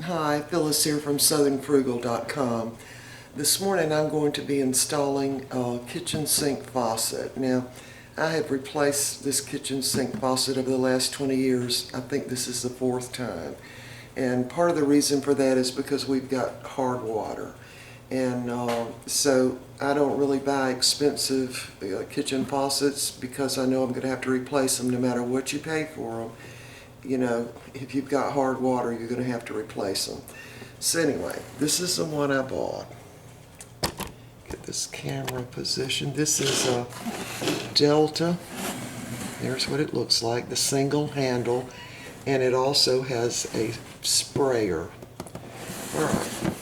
Hi, Phyllis here from southernfrugal.com. This morning I'm going to be installing a kitchen sink faucet. Now, I have replaced this kitchen sink faucet over the last 20 years. I think this is the fourth time. And part of the reason for that is because we've got hard water. And so I don't really buy expensive kitchen faucets because I know I'm going to have to replace them no matter what you pay for them. You know, if you've got hard water, you're going to have to replace them. So anyway, this is the one I bought. Get this camera positioned. This is a Delta. There's what it looks like, the single handle, and it also has a sprayer. All right.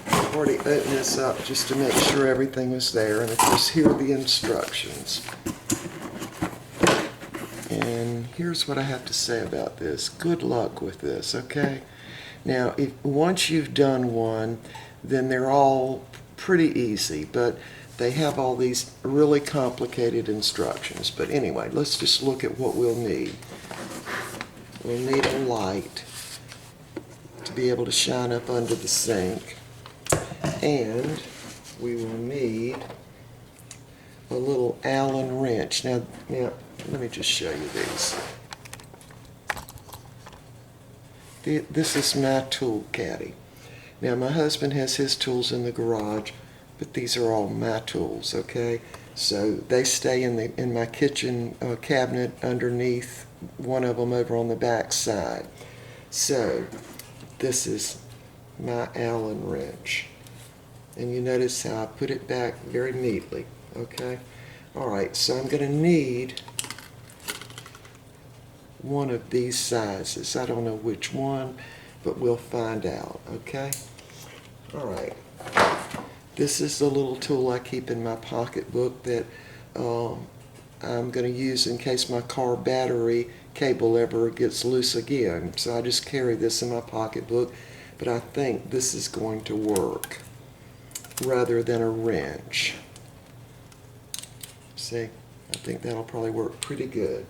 I've already opened this up just to make sure everything is there, and of course here are the instructions. And here's what I have to say about this. Good luck with this, okay? Now, once you've done one, then they're all pretty easy, but they have all these really complicated instructions. But anyway, let's just look at what we'll need. We'll need a light to be able to shine up under the sink. And we will need a little Allen wrench. Now, let me just show you these. This is my tool caddy. Now, my husband has his tools in the garage, but these are all my tools, okay? So they stay in my kitchen cabinet underneath one of them over on the back side. So this is my Allen wrench. And you notice how I put it back very neatly, okay? All right, so I'm going to need one of these sizes. I don't know which one, but we'll find out, okay? All right. This is the little tool I keep in my pocketbook that I'm going to use in case my car battery cable ever gets loose again. So I just carry this in my pocketbook, but I think this is going to work rather than a wrench. See, I think that'll probably work pretty good.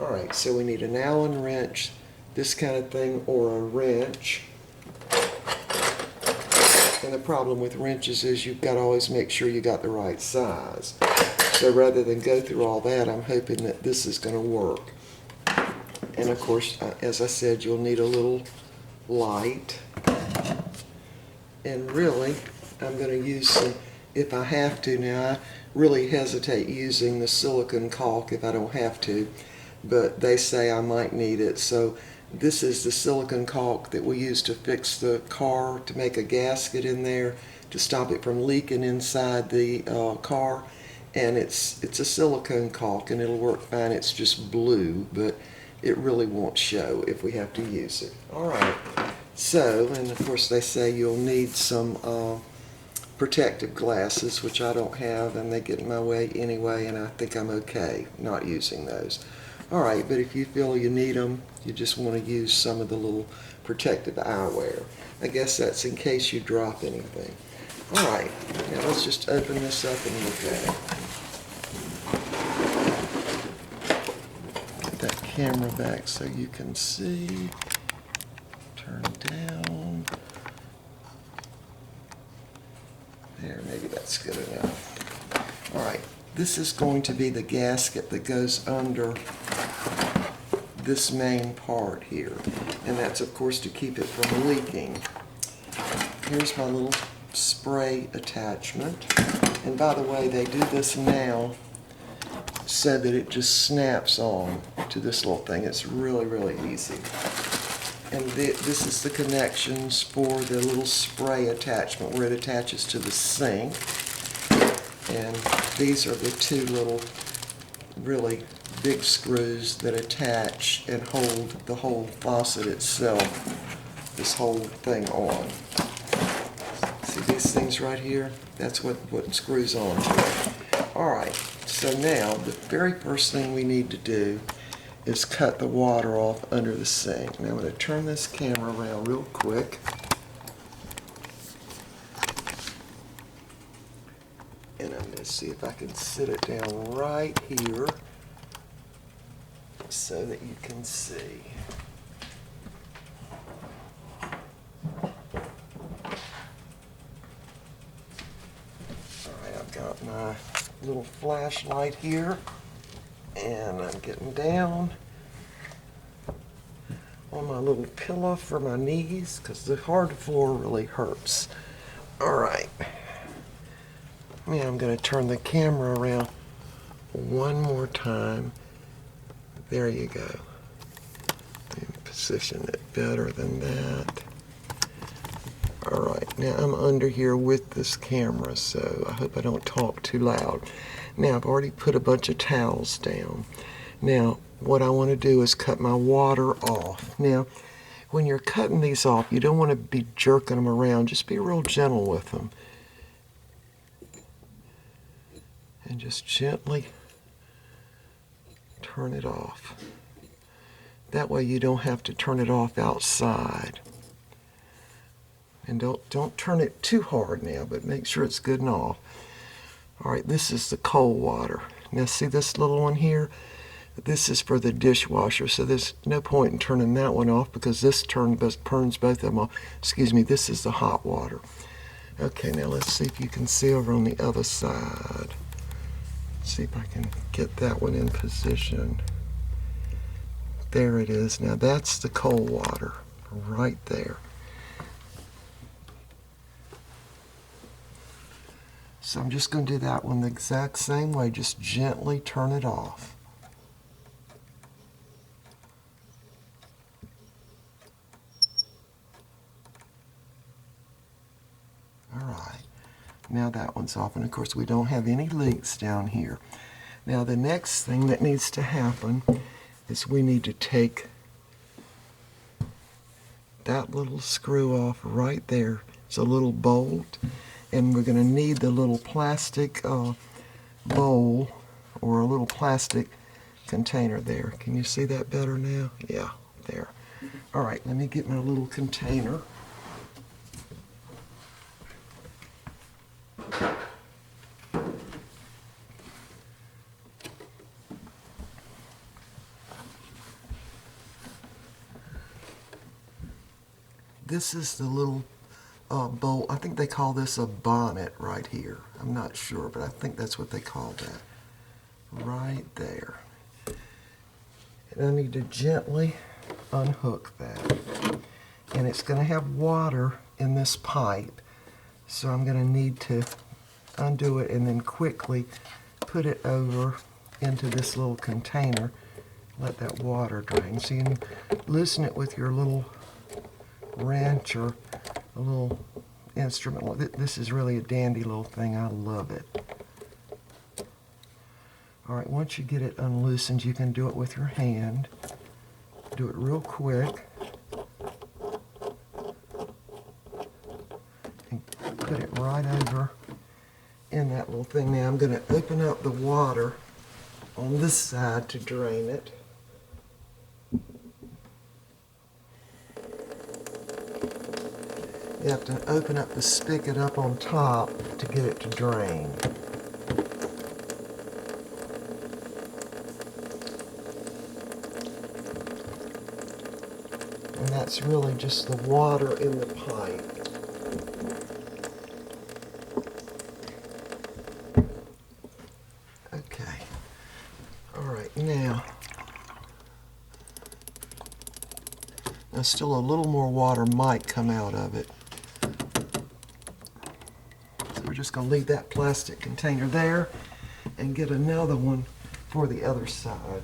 All right, so we need an Allen wrench, this kind of thing, or a wrench. And the problem with wrenches is you've got to always make sure you got the right size. So rather than go through all that, I'm hoping that this is going to work. And of course, as I said, you'll need a little light. And really, I'm going to use some, if I have to. Now, I really hesitate using the silicone caulk if I don't have to, but they say I might need it. So this is the silicone caulk that we use to fix the car, to make a gasket in there, to stop it from leaking inside the car. And it's a silicone caulk, and it'll work fine. It's just blue, but it really won't show if we have to use it. All right. So, and of course they say you'll need some protective glasses, which I don't have, and they get in my way anyway, and I think I'm okay not using those. All right, but if you feel you need them, you just want to use some of the little protective eyewear. I guess that's in case you drop anything. All right, now let's just open this up and look at it. Get that camera back so you can see. Turn it down. There, maybe that's good enough. All right, this is going to be the gasket that goes under this main part here. And that's, of course, to keep it from leaking. Here's my little spray attachment. And by the way, they do this now so that it just snaps on to this little thing. It's really, really easy. And this is the connections for the little spray attachment where it attaches to the sink. And these are the two little really big screws that attach and hold the whole faucet itself, this whole thing on. See these things right here? That's what screws on to it. All right, so now the very first thing we need to do is cut the water off under the sink. Now I'm going to turn this camera around real quick. And I'm going to see if I can sit it down right here so that you can see. little flashlight here, and I'm getting down on my little pillow for my knees because the hard floor really hurts. All right. Now I'm going to turn the camera around one more time. There you go. And position it better than that. All right, now I'm under here with this camera, so I hope I don't talk too loud. Now I've already put a bunch of towels down. Now what I want to do is cut my water off. Now when you're cutting these off, you don't want to be jerking them around. Just be real gentle with them. And just gently turn it off. That way you don't have to turn it off outside. And don't turn it too hard now, but make sure it's good and off. All right, this is the cold water. Now see this little one here? This is for the dishwasher, so there's no point in turning that one off because this burns both of them off. Excuse me, this is the hot water. Okay, now let's see if you can see over on the other side. See if I can get that one in position. There it is. Now that's the cold water right there. So I'm just going to do that one the exact same way. Just gently turn it off. All right. Now that one's off. And of course we don't have any leaks down here. Now the next thing that needs to happen is we need to take that little screw off right there. It's a little bolt. And we're going to need the little plastic bowl or a little plastic container there. Can you see that better now? Yeah, there. All right, let me get my little container. This is the little bowl. I think they call this a bonnet right here. I'm not sure, but I think that's what they call that. Right there. And I need to gently unhook that. And it's going to have water in this pipe, so I'm going to need to undo it and then quickly put it over into this little container. Let that water drain. So you can loosen it with your little wrench or a little instrument. This is really a dandy little thing. I love it. All right, once you get it unloosened, you can do it with your hand. Do it real quick. And put it right over in that little thing. Now I'm going to open up the water on this side to drain it. You have to open up the spigot up on top to get it to drain. And that's really just the water in the pipe. Okay. All right, now still a little more water might come out of it. We're just going to leave that plastic container there and get another one for the other side.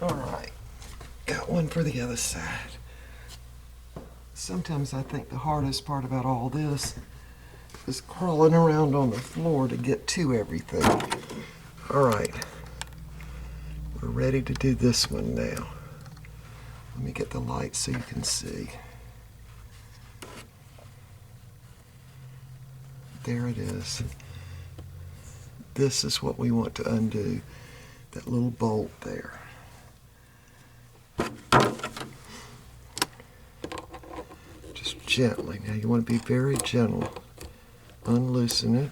All right, got one for the other side. Sometimes I think the hardest part about all this is crawling around on the floor to get to everything. All right, we're ready to do this one now. Let me get the light so you can see. There it is. This is what we want to undo, that little bolt there. Just gently. Now you want to be very gentle. Unloosen it.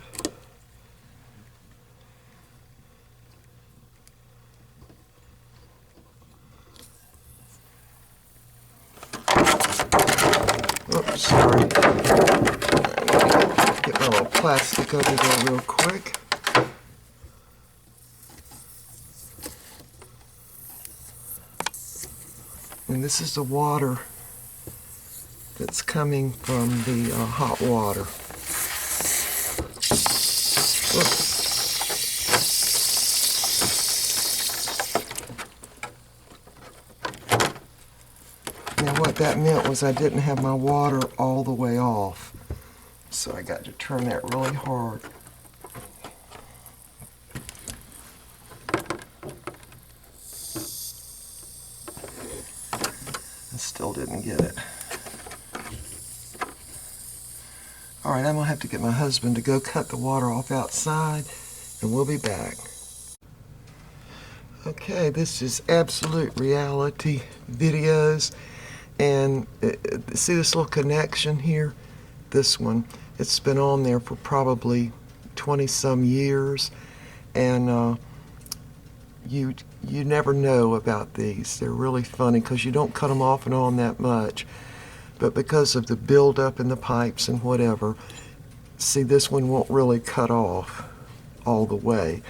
Sorry. Get my little plastic over there real quick. And this is the water that's coming from the hot water. Oops. Now what that meant was I didn't have my water all the way off. So I got to turn that really hard. I still didn't get it. All right, I'm gonna have to get my husband to go cut the water off outside, and we'll be back. Okay, this is Absolute Reality Videos, and see this little connection here? This one, it's been on there for probably 20-some years, and you never know about these. They're really funny because you don't cut them off and on that much. But because of the buildup in the pipes and whatever, see, this one won't really cut off all the way.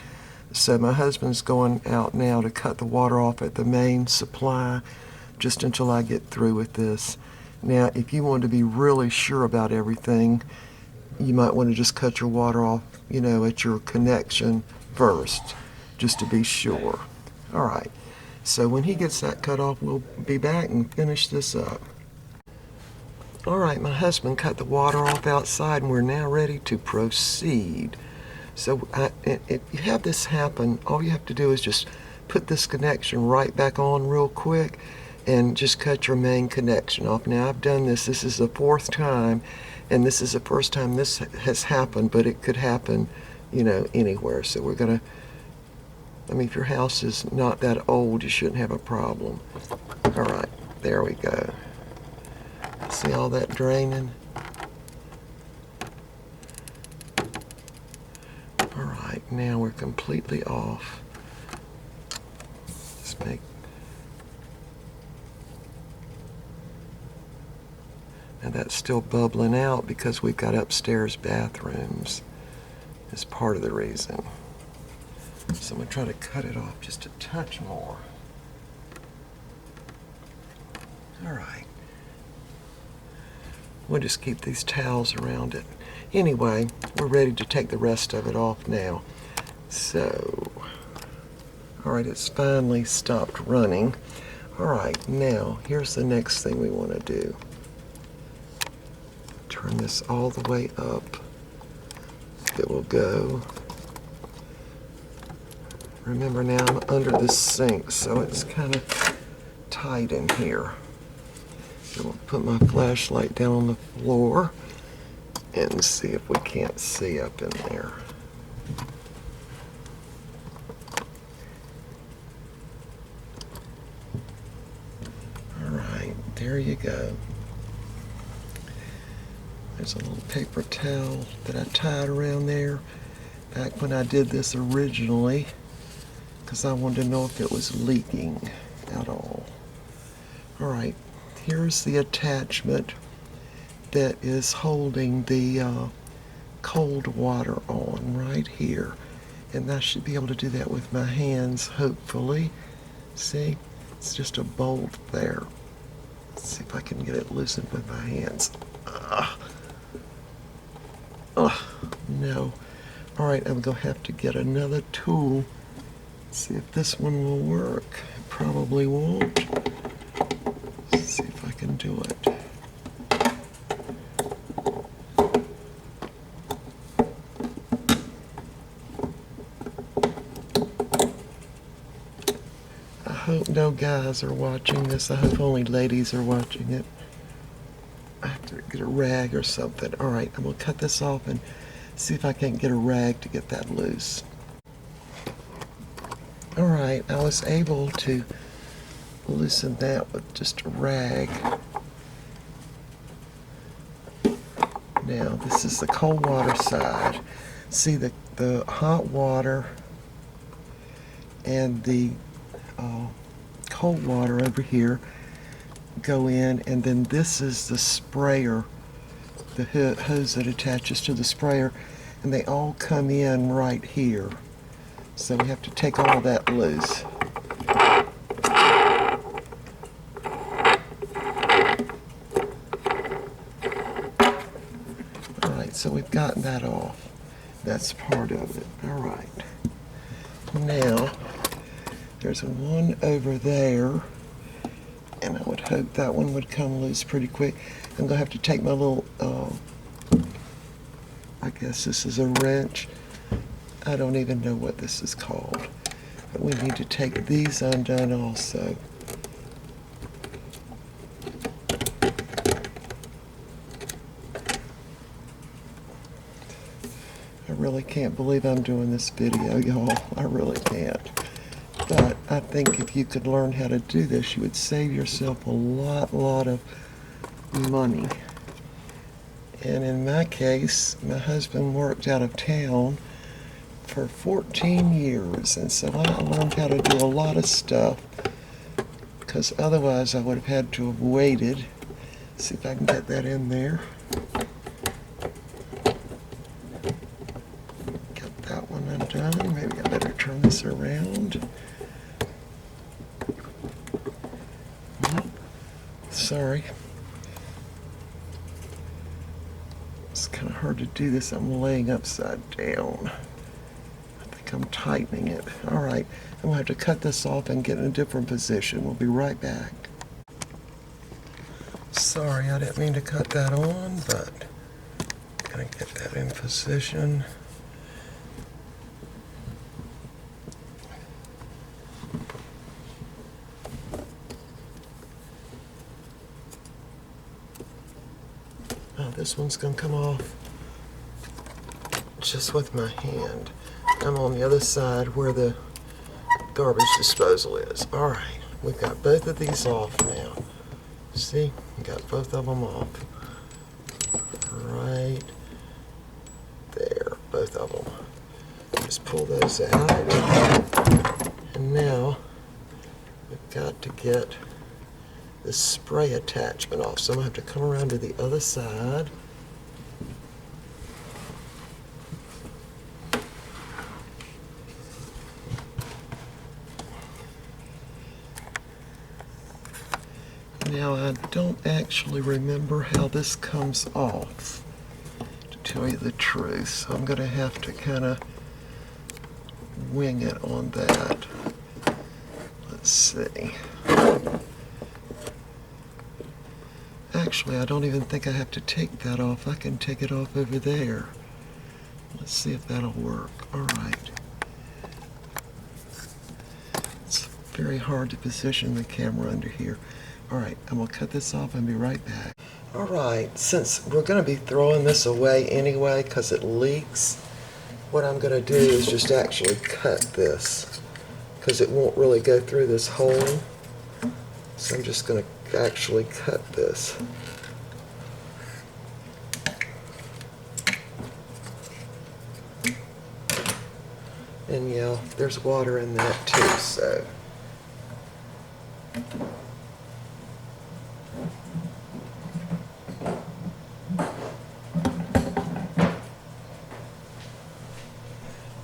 So my husband's going out now to cut the water off at the main supply just until I get through with this. Now, if you want to be really sure about everything, you might want to just cut your water off, you know, at your connection first, just to be sure. All right, so when he gets that cut off, we'll be back and finish this up. All right, my husband cut the water off outside, and we're now ready to proceed. So if you have this happen, all you have to do is just put this connection right back on real quick and just cut your main connection off. Now, I've done this. This is the 4th time, and this is the first time this has happened, but it could happen, you know, anywhere. So we're going to, I mean, if your house is not that old, you shouldn't have a problem. All right, there we go. See all that draining? All right, now we're completely off. Just make. Now that's still bubbling out because we've got upstairs bathrooms. That's part of the reason. So I'm gonna try to cut it off just a touch more. All right. We'll just keep these towels around it. Anyway, we're ready to take the rest of it off now. So, all right, it's finally stopped running. All right, now, here's the next thing we want to do. Turn this all the way up. It will go. Remember now, I'm under the sink, so it's kind of tight in here. So I'll put my flashlight down on the floor and see if we can't see up in there. All right, there you go. There's a little paper towel that I tied around there back when I did this originally because I wanted to know if it was leaking at all. All right. Here's the attachment that is holding the cold water on right here. And I should be able to do that with my hands, hopefully. See, it's just a bolt there. Let's see if I can get it loosened with my hands. No. All right, I'm gonna have to get another tool. See if this one will work. It probably won't. See if I can do it. I hope no guys are watching this. I hope only ladies are watching it. I have to get a rag or something. All right, I'm gonna cut this off and see if I can't get a rag to get that loose. All right, I was able to loosen that with just a rag. Now, this is the cold water side. See the hot water and the cold water over here go in, and then this is the sprayer the hose that attaches to the sprayer, and they all come in right here. So we have to take all that loose. Alright, so we've gotten that off. That's part of it. Alright. Now, there's one over there, and I would hope that one would come loose pretty quick. I'm going to have to take my little, I guess this is a wrench. I don't even know what this is called. But we need to take these undone also. I really can't believe I'm doing this video, y'all. I really can't. But I think if you could learn how to do this, you would save yourself a lot of money. And in my case, my husband worked out of town for 14 years, and so I learned how to do a lot of stuff, because otherwise I would have had to have waited. See if I can get that in there. Get that one undone. Maybe I better turn this around. Sorry. It's kind of hard to do this. I'm laying upside down. I think I'm tightening it. All right, I'm going to have to cut this off and get in a different position. We'll be right back. Sorry, I didn't mean to cut that on, but I'm going to get that in position. This one's going to come off just with my hand. I'm on the other side where the garbage disposal is. All right, we've got both of these off now. See, we got both of them off. Right there, both of them. Just pull those out. And now we've got to get the spray attachment off. So I'm going to have to come around to the other side. Now I don't actually remember how this comes off, to tell you the truth, so I'm going to have to kind of wing it on that. Let's see. Actually, I don't even think I have to take that off. I can take it off over there. Let's see if that'll work. All right. It's very hard to position the camera under here. All right, I'm going to cut this off and be right back. All right, since we're going to be throwing this away anyway because it leaks, what I'm going to do is just actually cut this because it won't really go through this hole. So I'm just going to actually cut this. And yeah, there's water in that too, so.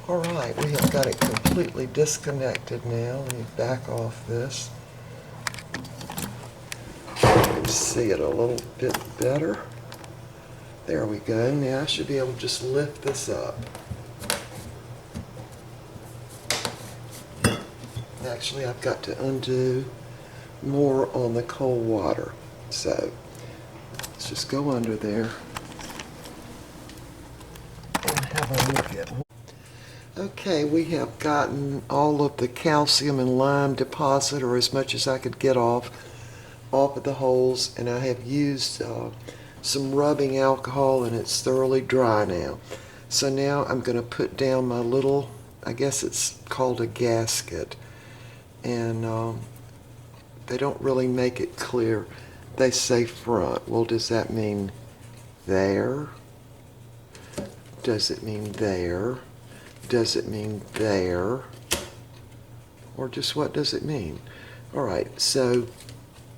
All right, we have got it completely disconnected now. Let me back off this. See it a little bit better. There we go. Now I should be able to just lift this up. Actually, I've got to undo more on the cold water. So let's just go under there and have a look at it. Okay, we have gotten all of the calcium and lime deposit, or as much as I could get off of the holes, and I have used some rubbing alcohol, and it's thoroughly dry now. So now I'm going to put down my little, I guess it's called a gasket, and they don't really make it clear. They say front. Well, does that mean there? Does it mean there? Does it mean there? Or just what does it mean? All right, so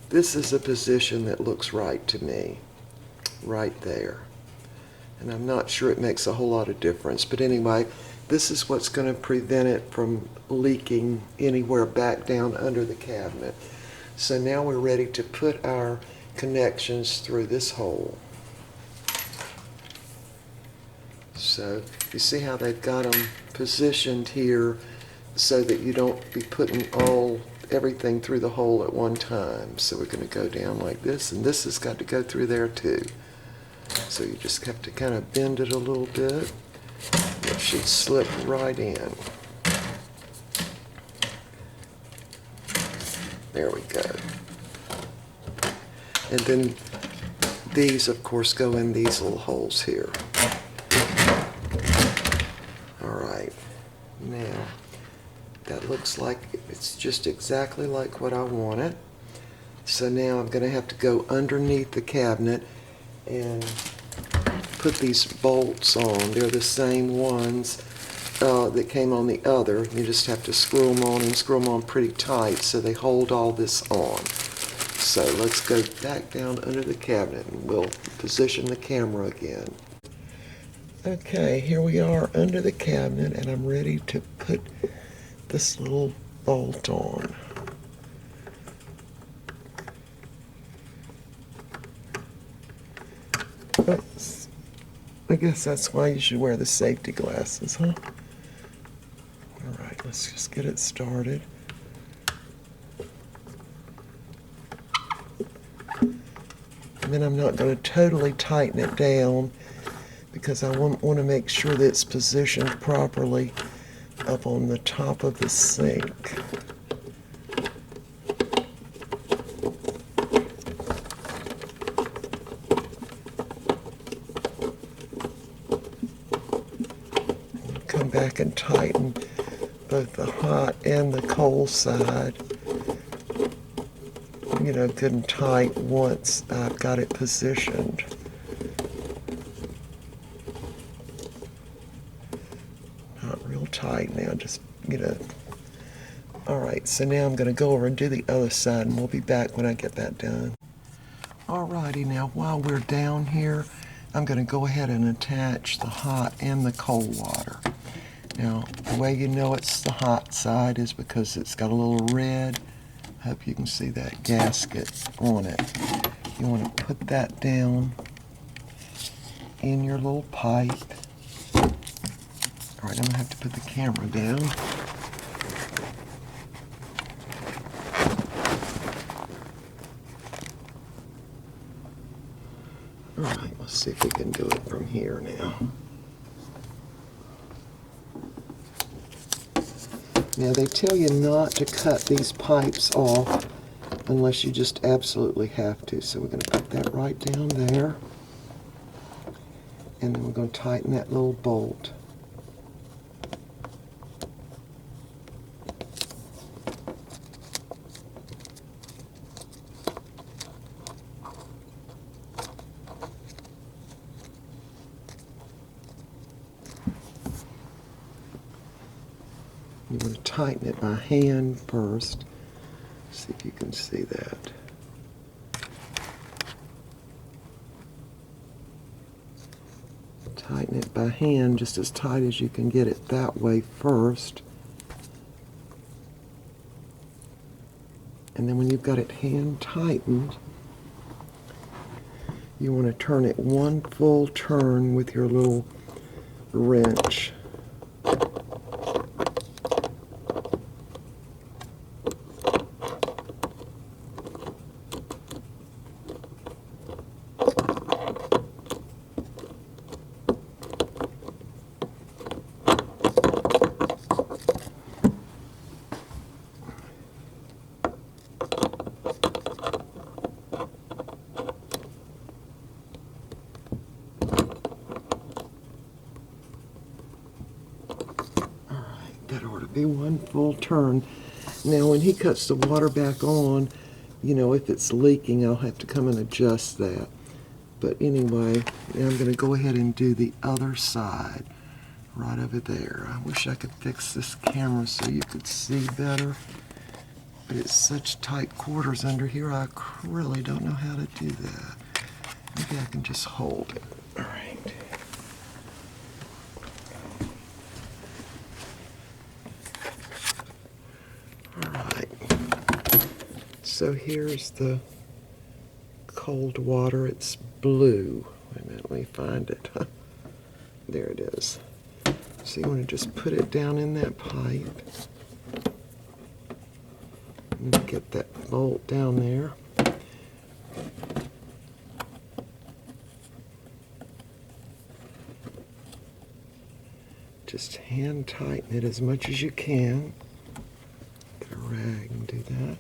this is a position that looks right to me, right there. And I'm not sure it makes a whole lot of difference. But anyway, this is what's going to prevent it from leaking anywhere back down under the cabinet. So now we're ready to put our connections through this hole. So you see how they've got them positioned here so that you don't be putting everything through the hole at one time. So we're going to go down like this, and this has got to go through there too. So you just have to kind of bend it a little bit. It should slip right in. There we go. And then these, of course, go in these little holes here. All right. Now, that looks like it's just exactly like what I wanted. So now I'm going to have to go underneath the cabinet and put these bolts on. They're the same ones that came on the other. You just have to screw them on and screw them on pretty tight so they hold all this on. So let's go back down under the cabinet and we'll position the camera again. Okay, here we are under the cabinet, and I'm ready to put this little bolt on. I guess that's why you should wear the safety glasses, huh? All right, let's just get it started. And then I'm not going to totally tighten it down because I want to make sure that it's positioned properly up on the top of the sink. Come back and tighten both the hot and the cold side, good and tight once I've got it positioned. Not real tight now, just, All right, so now I'm going to go over and do the other side, and we'll be back when I get that done. All righty, now while we're down here, I'm going to go ahead and attach the hot and the cold water. Now, the way you know it's the hot side is because it's got a little red. I hope you can see that gasket on it. You want to put that down in your little pipe. All right, I'm going to have to put the camera down. All right, let's see if we can do it from here now. Now, they tell you not to cut these pipes off unless you just absolutely have to. So we're going to put that right down there. And then we're going to tighten that little bolt. You want to tighten it by hand first. See if you can see that. Tighten it by hand just as tight as you can get it that way first. And then when you've got it hand tightened, you want to turn it one full turn with your little wrench. That ought to be one full turn. Now, when he cuts the water back on, if it's leaking, I'll have to come and adjust that. But anyway, now I'm going to go ahead and do the other side right over there. I wish I could fix this camera so you could see better. But it's such tight quarters under here, I really don't know how to do that. Maybe I can just hold it. All right. So here's the cold water. It's blue. Wait a minute, let me find it. There it is. So you want to just put it down in that pipe. And get that bolt down there. Just hand tighten it as much as you can. Get a rag and do that.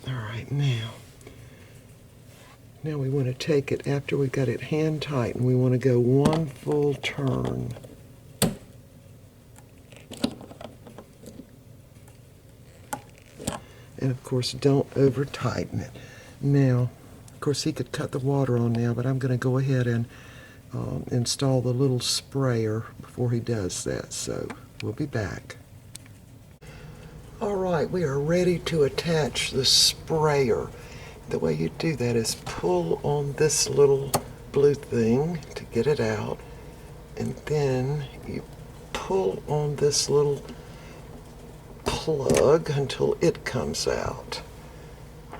All right, now we want to take it, after we've got it hand tightened, we want to go one full turn. And of course, don't over tighten it. Now, of course, he could cut the water on now, but I'm going to go ahead and install the little sprayer before he does that. So we'll be back. All right, we are ready to attach the sprayer. The way you do that is pull on this little blue thing to get it out, and then you pull on this little plug until it comes out.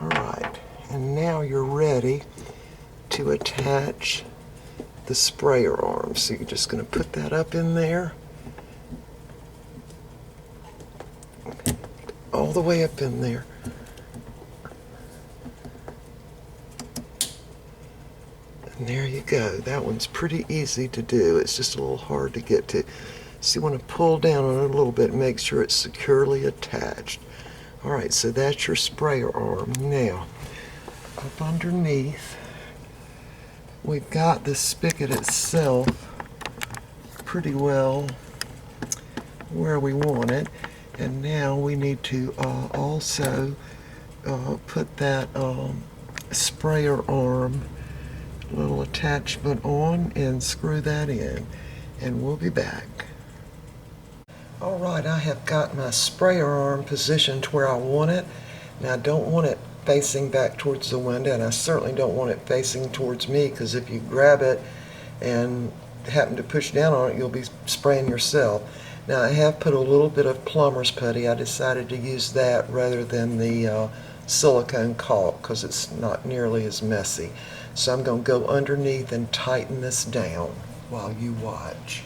All right, and now you're ready to attach the sprayer arm. So you're just going to put that up in there, all the way up in there. And there you go. That one's pretty easy to do. It's just a little hard to get to. So you want to pull down on it a little bit and make sure it's securely attached. All right, so that's your sprayer arm. Now, up underneath, we've got the spigot itself pretty well where we want it. And now we need to also put that sprayer arm little attachment on and screw that in, and we'll be back. All right, I have got my sprayer arm positioned where I want it. Now I don't want it facing back towards the window, and I certainly don't want it facing towards me, because if you grab it and happen to push down on it, you'll be spraying yourself. Now I have put a little bit of plumber's putty. I decided to use that rather than the silicone caulk because it's not nearly as messy. So I'm going to go underneath and tighten this down while you watch.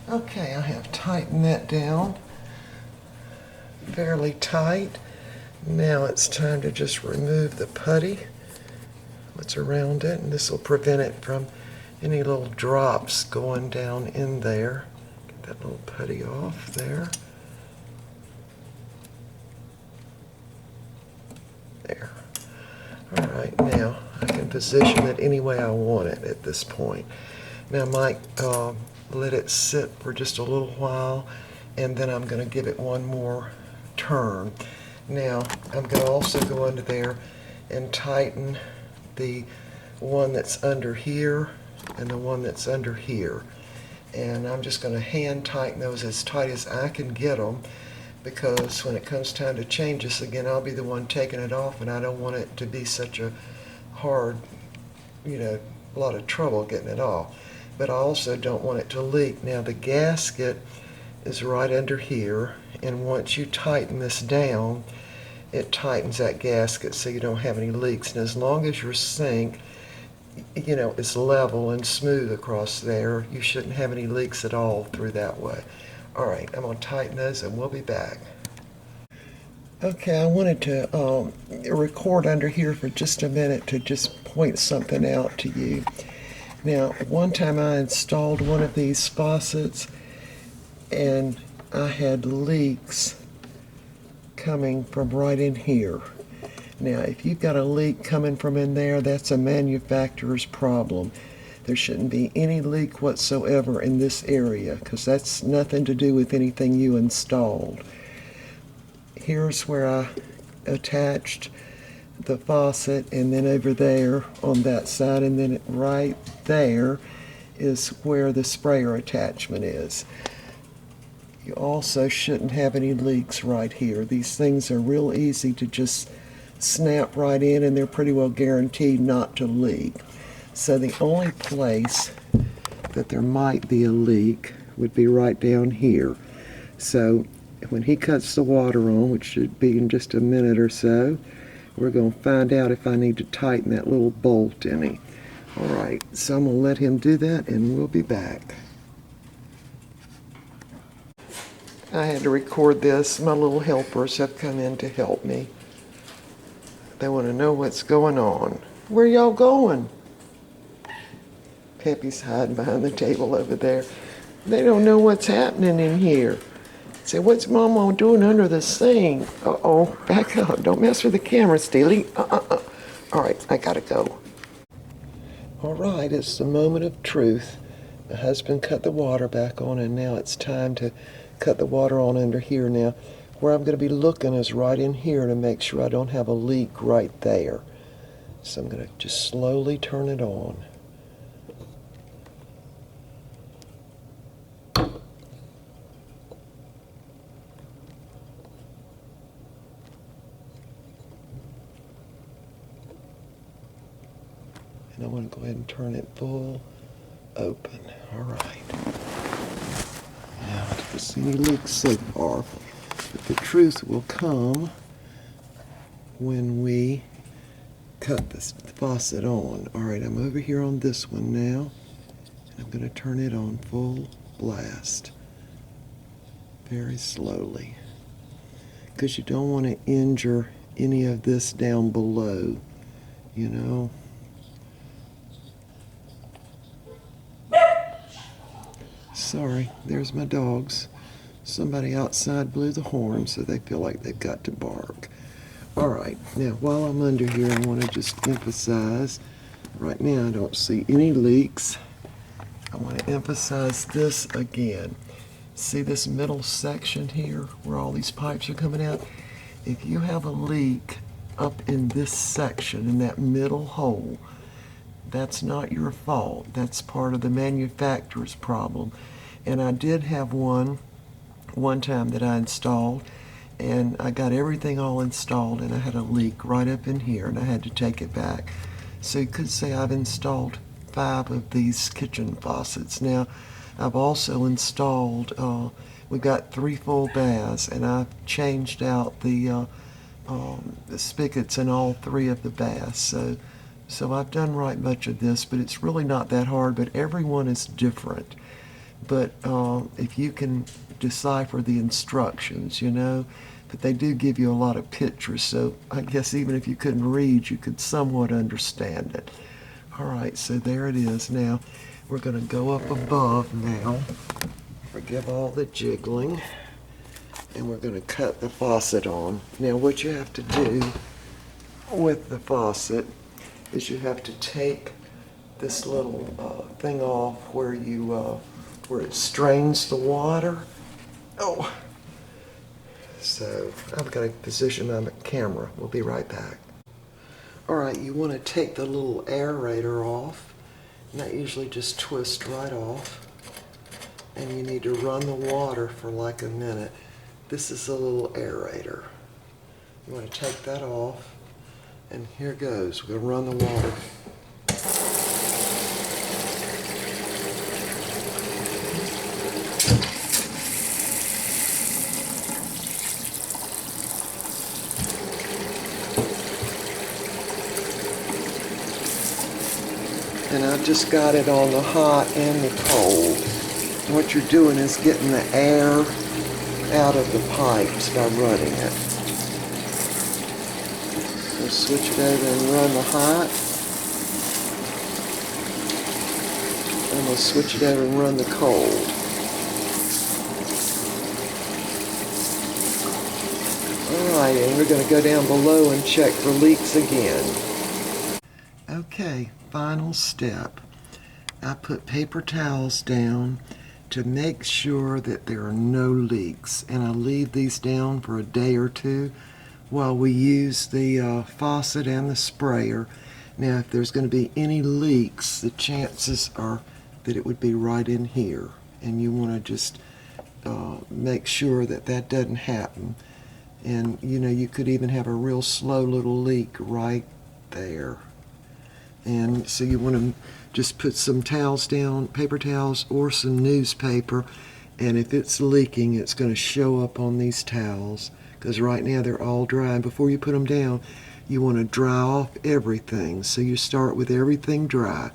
Okay, I have tightened that down fairly tight. Now it's time to just remove the putty, what's around it, and this will prevent it from any little drops going down in there. Get that little putty off there. There. All right, now I can position it any way I want it at this point. Now I might let it sit for just a little while, and then I'm going to give it one more turn. Now I'm going to also go under there and tighten the one that's under here and the one that's under here. And I'm just going to hand tighten those as tight as I can get them, because when it comes time to change this again, I'll be the one taking it off, and I don't want it to be such a hard, a lot of trouble getting it off. But I also don't want it to leak. Now the gasket is right under here, and once you tighten this down, it tightens that gasket so you don't have any leaks. And as long as your sink is level and smooth across there. You shouldn't have any leaks at all through that way. All right, I'm going to tighten those and we'll be back. Okay, I wanted to record under here for just a minute to just point something out to you. Now, one time I installed one of these faucets and I had leaks coming from right in here. Now, if you've got a leak coming from in there, that's a manufacturer's problem. There shouldn't be any leak whatsoever in this area because that's nothing to do with anything you installed. Here's where I attached the faucet, and then over there on that side, and then right there is where the sprayer attachment is. You also shouldn't have any leaks right here. These things are real easy to just snap right in, and they're pretty well guaranteed not to leak. So the only place that there might be a leak would be right down here. So when he cuts the water on, which should be in just a minute or so, we're going to find out if I need to tighten that little bolt any. All right, so I'm going to let him do that and we'll be back. I had to record this. My little helpers have come in to help me. They want to know what's going on. Where y'all going? Peppy's hiding behind the table over there. They don't know what's happening in here. Say, what's Mama doing under the sink? Uh-oh, back up. Don't mess with the camera, Steely. All right, I gotta go. All right, it's the moment of truth. My husband cut the water back on, and now it's time to cut the water on under here. Now, where I'm going to be looking is right in here to make sure I don't have a leak right there. So I'm going to just slowly turn it on. And I want to go ahead and turn it full open. All right. Now, I don't see any leaks so far, but the truth will come when we cut this faucet on. All right, I'm over here on this one now, and I'm going to turn it on full blast, very slowly, because you don't want to injure any of this down below, you know. Sorry, there's my dogs. Somebody outside blew the horn, so they feel like they've got to bark. All right, now while I'm under here, I want to just emphasize, right now I don't see any leaks. I want to emphasize this again. See this middle section here where all these pipes are coming out? If you have a leak up in this section, in that middle hole, that's not your fault. That's part of the manufacturer's problem. And I did have one time that I installed, and I got everything all installed, and I had a leak right up in here, and I had to take it back. So you could say I've installed 5 of these kitchen faucets. Now, I've also installed, we've got 3 full baths, and I've changed out the spigots in all 3 of the baths. So I've done right much of this, but it's really not that hard, but everyone is different. But if you can decipher the instructions, you know, but they do give you a lot of pictures, so I guess even if you couldn't read, you could somewhat understand it. All right, so there it is. Now, we're going to go up above now. Forgive all the jiggling. And we're going to cut the faucet on. Now, what you have to do with the faucet is you have to take this little thing off where you where it strains the water. Oh, so I've got to position my camera. We'll be right back. All right, you want to take the little aerator off, and that usually just twists right off, and you need to run the water for like a minute. This is a little aerator. You want to take that off, and here goes. We'll run the water. And I've just got it on the hot and the cold. What you're doing is getting the air out of the pipes by running it. So switch it over and run the hot. And we'll switch it over and run the cold. Alright, and we're going to go down below and check for leaks again. Okay, final step. I put paper towels down to make sure that there are no leaks, and I leave these down for a day or two while we use the faucet and the sprayer. Now, if there's going to be any leaks, the chances are that it would be right in here, and you want to just make sure that that doesn't happen. And you know, you could even have a real slow little leak right there. And so you want to just put some towels down, paper towels or some newspaper, and if it's leaking, it's going to show up on these towels, because right now they're all dry. And before you put them down, you want to dry off everything. So you start with everything dry.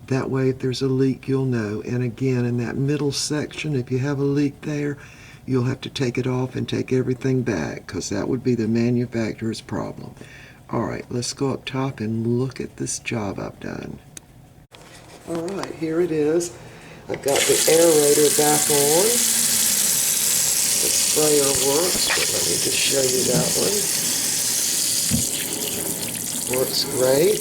That way, if there's a leak, you'll know. And again, in that middle section, if you have a leak there, you'll have to take it off and take everything back, because that would be the manufacturer's problem. Alright, let's go up top and look at this job I've done. Alright, here it is. I've got the aerator back on. The sprayer works, but let me just show you that one. Works great.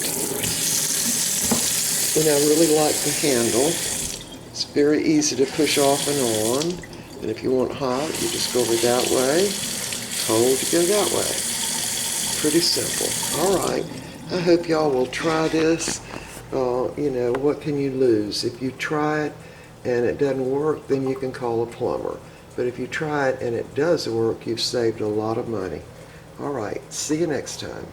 And I really like the handle. It's very easy to push off and on. And if you want hot, you just go over that way. Cold, you go that way. Pretty simple. Alright, I hope y'all will try this. You know, what can you lose? If you try it and it doesn't work, then you can call a plumber. But if you try it and it does work, you've saved a lot of money. Alright, see you next time.